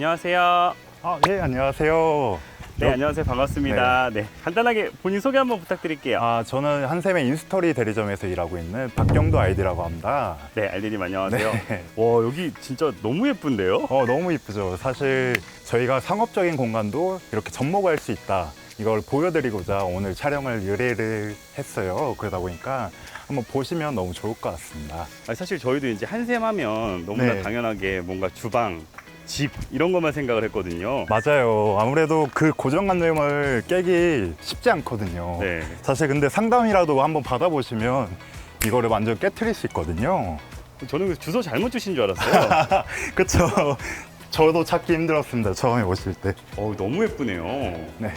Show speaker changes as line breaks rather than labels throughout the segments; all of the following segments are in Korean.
안녕하세요.
네, 안녕하세요.
네, 안녕하세요. 반갑습니다. 네. 간단하게 본인 소개 한번 부탁드릴게요.
저는 한샘의 인스토리 대리점에서 일하고 있는 박경도 아이디라고 합니다.
네, 알디님 안녕하세요.
네.
와, 여기 진짜 너무 예쁜데요?
너무 이쁘죠. 사실 저희가 상업적인 공간도 이렇게 접목할 수 있다. 이걸 보여드리고자 오늘 촬영을 의뢰를 했어요. 그러다 보니까 한번 보시면 너무 좋을 것 같습니다.
사실 저희도 이제 한샘 하면 너무나
네.
당연하게 뭔가 주방, 집 이런 것만 생각을 했거든요.
맞아요. 아무래도 그 고정관념을 깨기 쉽지 않거든요.
네.
사실 근데 상담이라도 한번 받아보시면 이거를 완전 깨트릴 수 있거든요.
저는 그 주소 잘못 주신 줄 알았어요.
그쵸. 저도 찾기 힘들었습니다. 처음에 오실 때.
너무 예쁘네요.
네.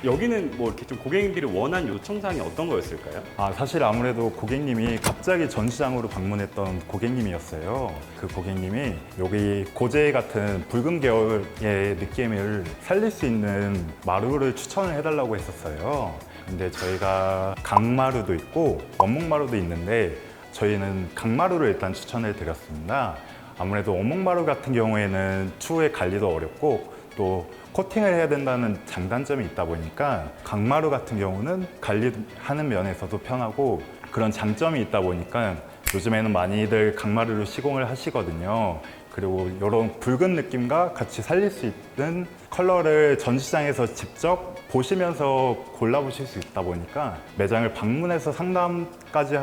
여기는 뭐 이렇게 좀 고객님들이 원한 요청사항이 어떤 거였을까요?
사실 아무래도 고객님이 갑자기 전시장으로 방문했던 고객님이었어요. 그 고객님이 여기 고제 같은 붉은 계열의 느낌을 살릴 수 있는 마루를 추천을 해달라고 했었어요. 근데 저희가 강마루도 있고 원목마루도 있는데 저희는 강마루를 일단 추천을 드렸습니다. 아무래도 원목마루 같은 경우에는 추후에 관리도 어렵고 또 코팅을 해야 된다는 장단점이 있다 보니까 강마루 같은 경우는 관리하는 면에서도 편하고 그런 장점이 있다 보니까 요즘에는 많이들 강마루를 시공을 하시거든요. 그리고 이런 붉은 느낌과 같이 살릴 수 있는 컬러를 전시장에서 직접 보시면서 골라보실 수 있다 보니까 매장을 방문해서 상담까지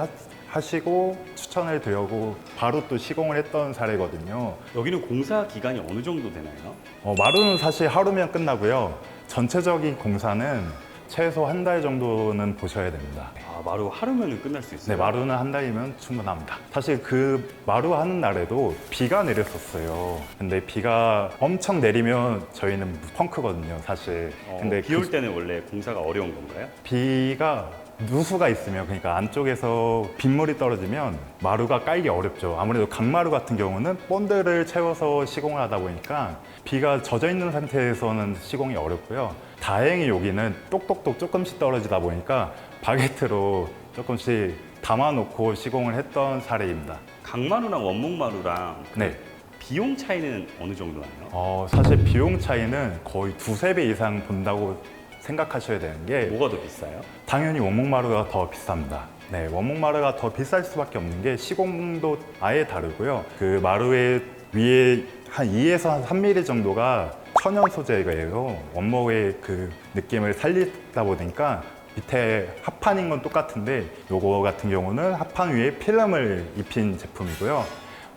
하시고 추천을 드리고 바로 또 시공을 했던 사례거든요.
여기는 공사 기간이 어느 정도 되나요?
마루는 사실 하루면 끝나고요. 전체적인 공사는 최소 한 달 정도는 보셔야 됩니다.
마루 하루면 끝날 수 있어요?
네, 마루는 한 달이면 충분합니다. 사실 그 마루 하는 날에도 비가 내렸었어요. 근데 비가 엄청 내리면 저희는 펑크거든요, 사실. 근데
비 올 때는 원래 공사가 어려운 건가요?
비가 누수가 있으면, 그러니까 안쪽에서 빗물이 떨어지면 마루가 깔기 어렵죠. 아무래도 강마루 같은 경우는 본드를 채워서 시공을 하다 보니까 비가 젖어 있는 상태에서는 시공이 어렵고요. 다행히 여기는 똑똑똑 조금씩 떨어지다 보니까 바게트로 조금씩 담아놓고 시공을 했던 사례입니다.
강마루랑 원목마루랑
네.
비용 차이는 어느 정도 나요?
사실 비용 차이는 거의 두세 배 이상 본다고 생각하셔야 되는 게
뭐가 더 비싸요?
당연히 원목마루가 더 비쌉니다. 네, 원목마루가 더 비쌀 수밖에 없는 게 시공도 아예 다르고요. 그 마루의 위에 한 2에서 한 3mm 정도가 천연 소재예요. 원목의 그 느낌을 살리다 보니까 밑에 합판인 건 똑같은데 요거 같은 경우는 합판 위에 필름을 입힌 제품이고요.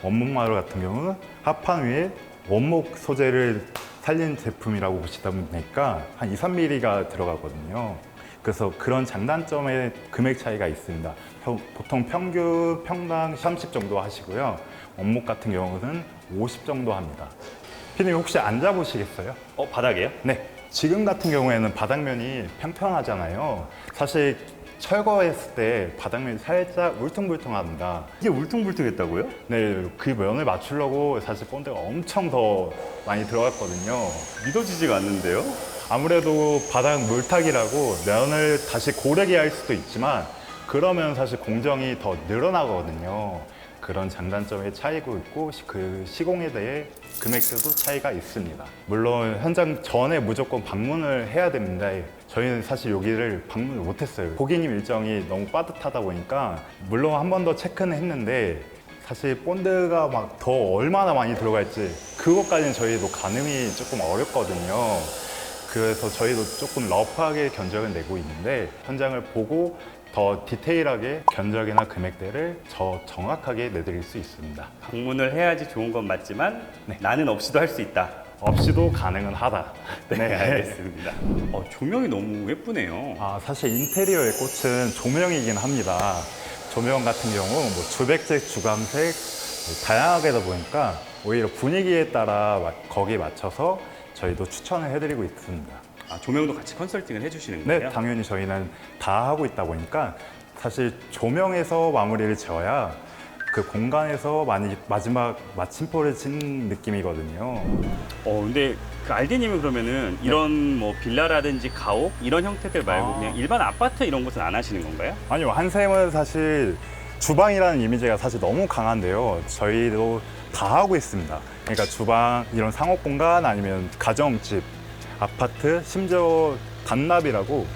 원목마루 같은 경우는 합판 위에 원목 소재를 살린 제품이라고 보시다 보니까 한 2, 3mm가 들어가거든요. 그래서 그런 장단점의 금액 차이가 있습니다. 보통 평균 평당 30 정도 하시고요. 원목 같은 경우는 50 정도 합니다. 피디님 혹시 앉아보시겠어요?
바닥에요?
네. 지금 같은 경우에는 바닥면이 평평하잖아요. 사실 철거했을 때 바닥면이 살짝 울퉁불퉁합니다.
이게 울퉁불퉁했다고요?
네, 그 면을 맞추려고 사실 본드가 엄청 더 많이 들어갔거든요.
믿어지지가 않는데요?
아무래도 바닥 물타기라고 면을 다시 고르게 할 수도 있지만 그러면 사실 공정이 더 늘어나거든요. 그런 장단점의 차이가 있고 그 시공에 대해 금액대도 차이가 있습니다. 물론 현장 전에 무조건 방문을 해야 됩니다. 저희는 사실 여기를 방문을 못했어요. 고객님 일정이 너무 빠듯하다 보니까 물론 한 번 더 체크는 했는데 사실 본드가 막 더 얼마나 많이 들어갈지 그것까지는 저희도 가늠이 조금 어렵거든요. 그래서 저희도 조금 러프하게 견적을 내고 있는데 현장을 보고 더 디테일하게 견적이나 금액대를 정확하게 내드릴 수 있습니다.
방문을 해야지 좋은 건 맞지만
네.
나는 없이도 할 수 있다.
없이도 가능은 하다.
네, 알겠습니다. 조명이 너무 예쁘네요.
사실 인테리어의 꽃은 조명이긴 합니다. 조명 같은 경우 뭐 주백색, 주광색 다양하게다 보니까 오히려 분위기에 따라 거기에 맞춰서 저희도 추천을 해드리고 있습니다.
조명도 같이 컨설팅을 해주시는
네,
거예요?
당연히 저희는 다 하고 있다 보니까 사실 조명에서 마무리를 지어야 그 공간에서 마지막 마침표를 친 느낌이거든요.
근데 그 알디님은 그러면은 이런 뭐 빌라라든지 가옥 이런 형태들 말고 그냥 일반 아파트 이런 곳은 안 하시는 건가요?
아니요, 한샘은 사실 주방이라는 이미지가 사실 너무 강한데요. 저희도 다 하고 있습니다. 그러니까 주방, 이런 상업 공간 아니면 가정집, 아파트, 심지어 단납이라고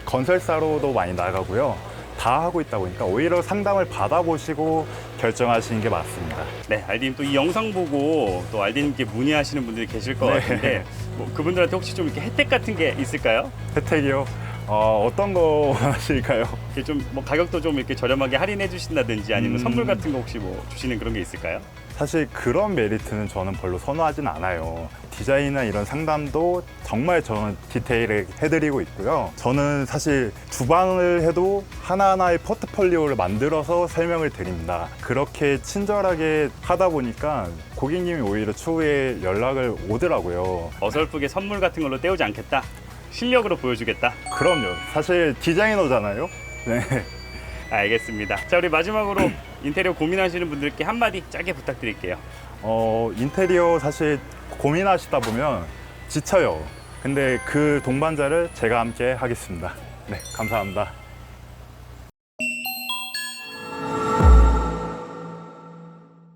건설사로도 많이 나가고요. 다 하고 있다 보니까 오히려 상담을 받아보시고 결정하시는 게 맞습니다.
네, 알디님 또 이 영상 보고 또 알디님께 문의하시는 분들이 계실 것
네.
같은데 뭐 그분들한테 혹시 좀 이렇게 혜택 같은 게 있을까요?
혜택이요? 어떤 거 원하실까요?
이렇게 좀 뭐 가격도 좀 이렇게 저렴하게 할인해 주신다든지 아니면
음.
선물 같은 거 혹시 뭐 주시는 그런 게 있을까요?
사실 그런 메리트는 저는 별로 선호하진 않아요. 디자인이나 이런 상담도 정말 저는 디테일에 해드리고 있고요. 저는 사실 주방을 해도 하나하나의 포트폴리오를 만들어서 설명을 드립니다. 그렇게 친절하게 하다 보니까 고객님이 오히려 추후에 연락을 오더라고요.
어설프게 선물 같은 걸로 때우지 않겠다. 실력으로 보여주겠다.
그럼요. 사실 디자이너잖아요. 네.
알겠습니다. 자, 우리 마지막으로 인테리어 고민하시는 분들께 한마디 짧게 부탁드릴게요.
인테리어 사실 고민하시다 보면 지쳐요. 근데 그 동반자를 제가 함께 하겠습니다. 네, 감사합니다.